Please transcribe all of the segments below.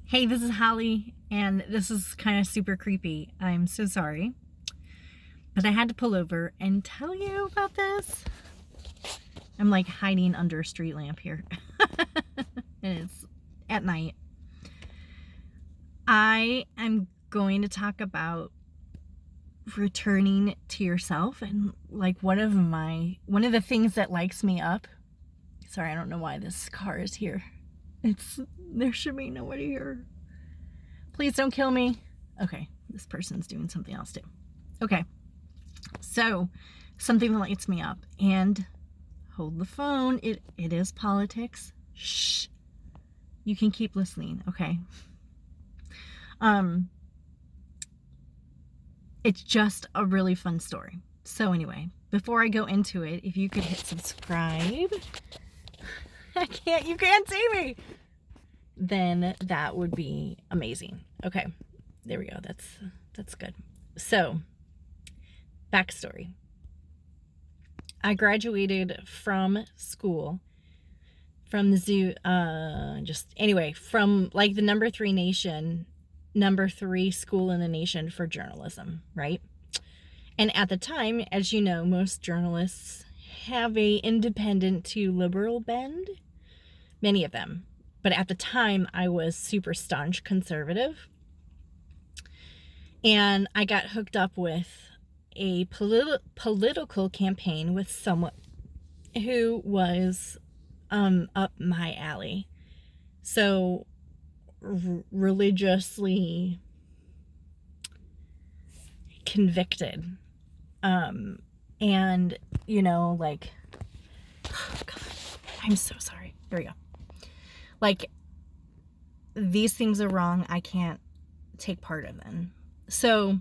Hey, this is Holly, and this is kind of super creepy. I'm so sorry. But I had to pull over and tell you about this. I'm like hiding under a street lamp here. And it's at night. I am going to talk about returning to yourself and like one of the things that lights me up. Sorry, I don't know why this car is here. There should be nobody here. Please don't kill me. Okay, this person's doing something else too. Okay, so something that lights me up, and hold the phone. It is politics. Shh. You can keep listening, okay? It's just a really fun story. So anyway, before I go into it, if you could hit subscribe. You can't see me. Then that would be amazing. Okay, there we go. That's good. So, backstory. I graduated from school, from the zoo, from like the number 3 school in the nation for journalism, right? And at the time, as you know, most journalists have a independent to liberal bend, many of them. But at the time, I was super staunch conservative. And I got hooked up with a political campaign with someone who was up my alley. So religiously convicted. And, like, oh God, I'm so sorry. Here we go. Like, these things are wrong. I can't take part in them. So,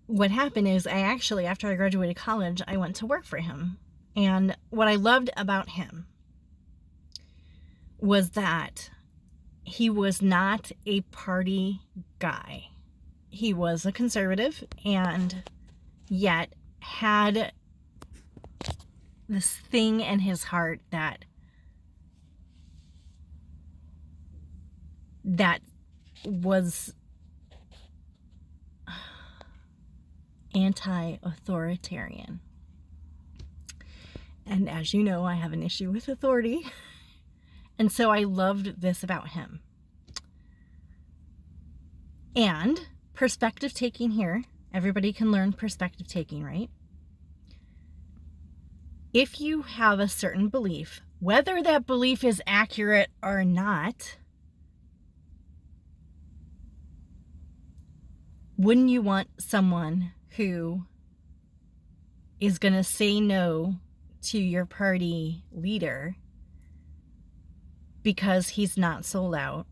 what happened is after I graduated college, I went to work for him. And what I loved about him was that he was not a party guy. He was a conservative and yet had this thing in his heart that was anti-authoritarian. And as you know, I have an issue with authority. And so I loved this about him. And perspective taking here, everybody can learn perspective taking, right? If you have a certain belief, whether that belief is accurate or not, wouldn't you want someone who is going to say no to your party leader because he's not sold out,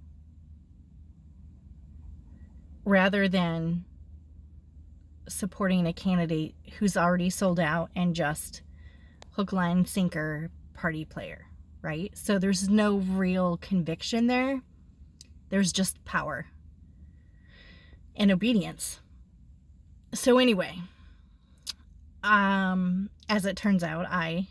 rather than supporting a candidate who's already sold out and just hook, line, sinker party player, right? So there's no real conviction there. There's just power and obedience. So anyway, as it turns out, I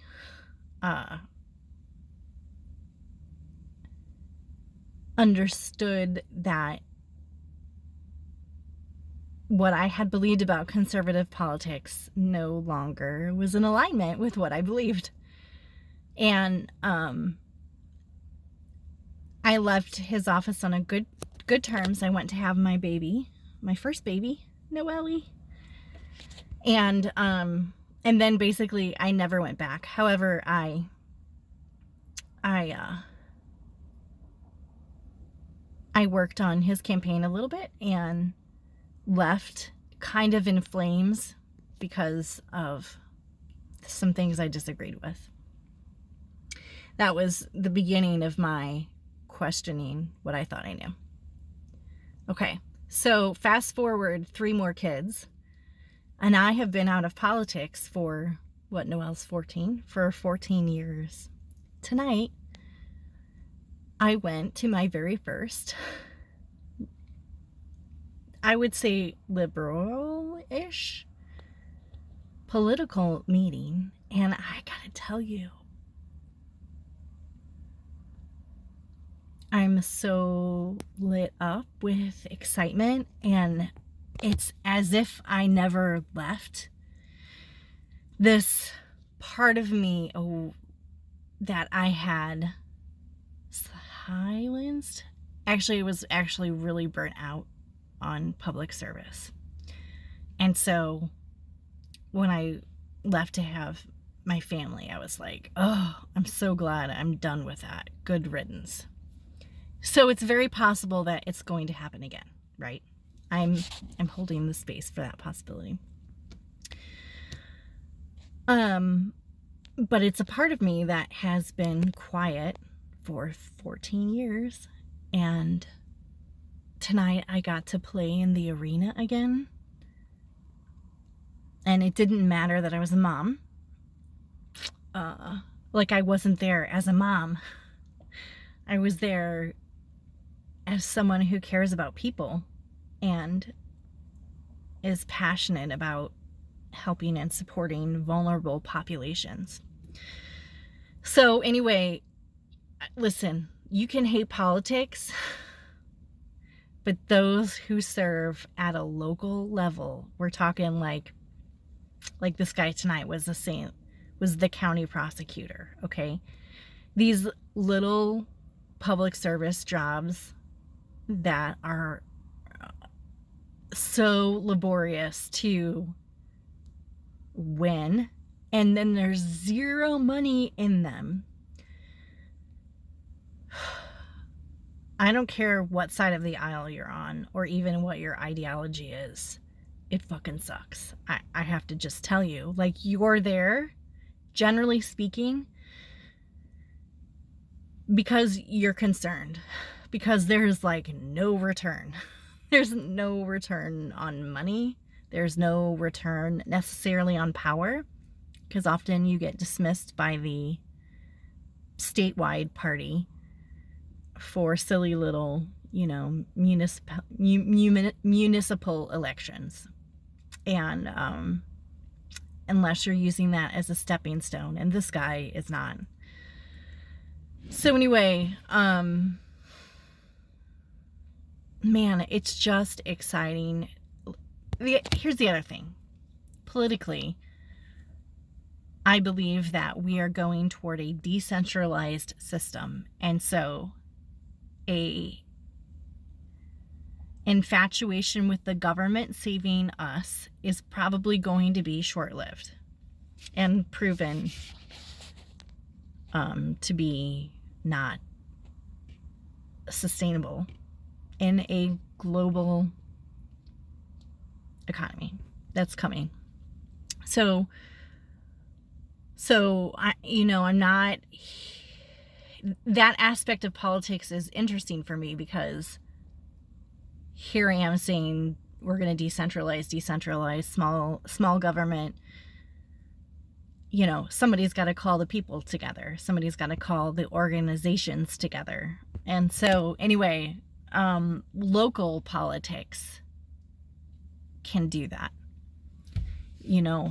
understood that what I had believed about conservative politics no longer was in alignment with what I believed. And I left his office on a good terms. I went to have my baby, my first baby, Noelle. And then basically I never went back. However, I worked on his campaign a little bit and left kind of in flames because of some things I disagreed with. That was the beginning of my questioning what I thought I knew. Okay, so fast forward 3 more kids, and I have been out of politics for, Noelle's 14? For 14 years. Tonight, I went to my very first, I would say, liberal-ish political meeting. And I gotta tell you, I'm so lit up with excitement, and it's as if I never left. This part of me that I had silenced, actually was actually really burnt out on public service. And so when I left to have my family, I was like, oh, I'm so glad I'm done with that. Good riddance. So it's very possible that it's going to happen again, right? I'm holding the space for that possibility. But it's a part of me that has been quiet for 14 years, and tonight I got to play in the arena again. And it didn't matter that I was a mom. Like I wasn't there as a mom. I was there as someone who cares about people and is passionate about helping and supporting vulnerable populations. So anyway, listen, you can hate politics, but those who serve at a local level, we're talking like this guy tonight was the county prosecutor, okay? These little public service jobs that are so laborious to win, and then there's zero money in them. I don't care what side of the aisle you're on or even what your ideology is. It fucking sucks. I have to just tell you, like, you're there, generally speaking, because you're concerned, because there's like no return. There's no return on money. There's no return necessarily on power, because often you get dismissed by the statewide party for silly little, municipal elections. And unless you're using that as a stepping stone, and this guy is not. So anyway, man, it's just exciting. Here's the other thing. Politically, I believe that we are going toward a decentralized system, and so a infatuation with the government saving us is probably going to be short-lived and proven to be not sustainable in a global economy that's coming. So I'm not, that aspect of politics is interesting for me, because here I am saying we're going to decentralize small government. Somebody's got to call the people together. Somebody's got to call the organizations together. And so anyway, local politics can do that.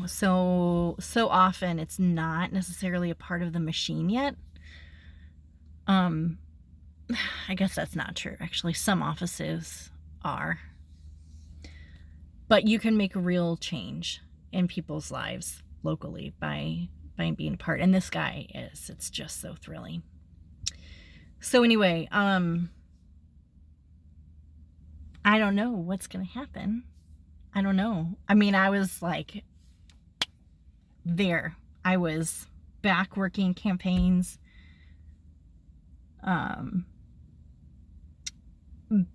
So often it's not necessarily a part of the machine yet. I guess that's not true. Actually, some offices are. But you can make a real change in people's lives locally by being a part. And this guy is. It's just so thrilling. So anyway, I don't know what's going to happen. I don't know. I mean, I was like there. I was back working campaigns,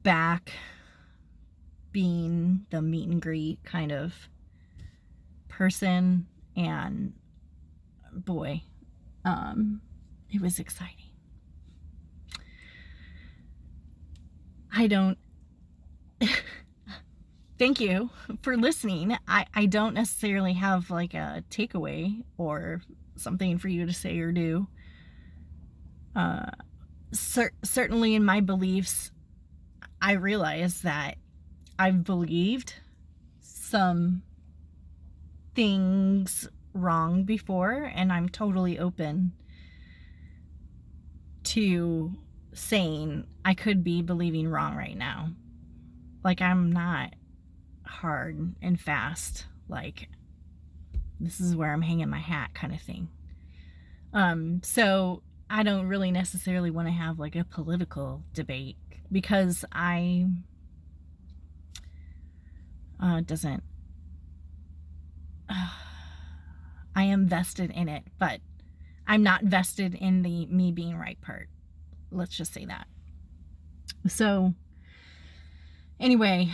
back being the meet and greet kind of person, and boy, it was exciting. Thank you for listening. I don't necessarily have like a takeaway or something for you to say or do. Certainly in my beliefs, I realize that I've believed some things wrong before, and I'm totally open to saying I could be believing wrong right now. Like, I'm not hard and fast. Like, this is where I'm hanging my hat kind of thing. So I don't really necessarily want to have like a political debate because I doesn't I am vested in it, but I'm not vested in the me being right part. Let's just say that. So anyway,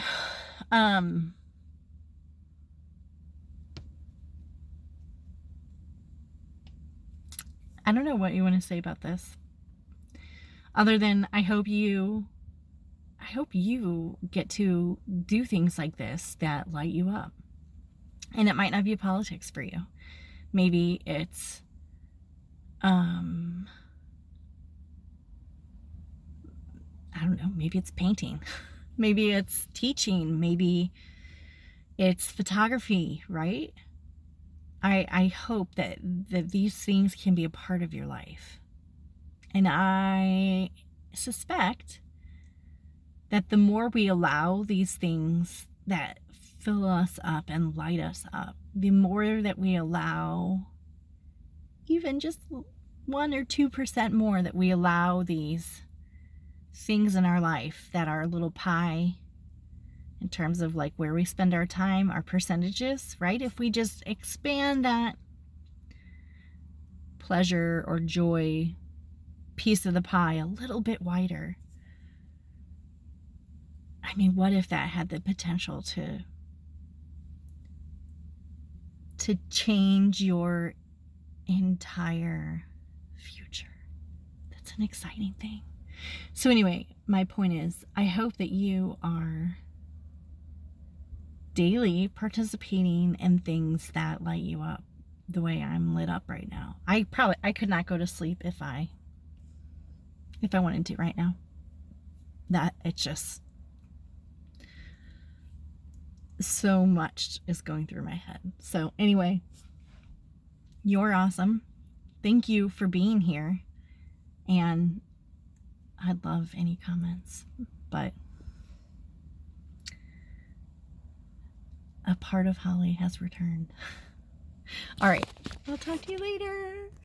I don't know what you want to say about this. Other than I hope you get to do things like this that light you up. And it might not be politics for you. Maybe it's I don't know, maybe it's painting. Maybe it's teaching, maybe it's photography, right? I hope that these things can be a part of your life. And I suspect that the more we allow these things that fill us up and light us up, the more that we allow, even just 1 or 2% more, that we allow these things in our life that are a little pie in terms of like where we spend our time, our percentages, right? If we just expand that pleasure or joy piece of the pie a little bit wider, I mean, what if that had the potential to change your entire future? That's an exciting thing. So anyway, my point is, I hope that you are daily participating in things that light you up the way I'm lit up right now. I could not go to sleep if I wanted to right now. That it's just so much is going through my head. So anyway, you're awesome. Thank you for being here. And I'd love any comments, but a part of Holly has returned. All right, I'll talk to you later.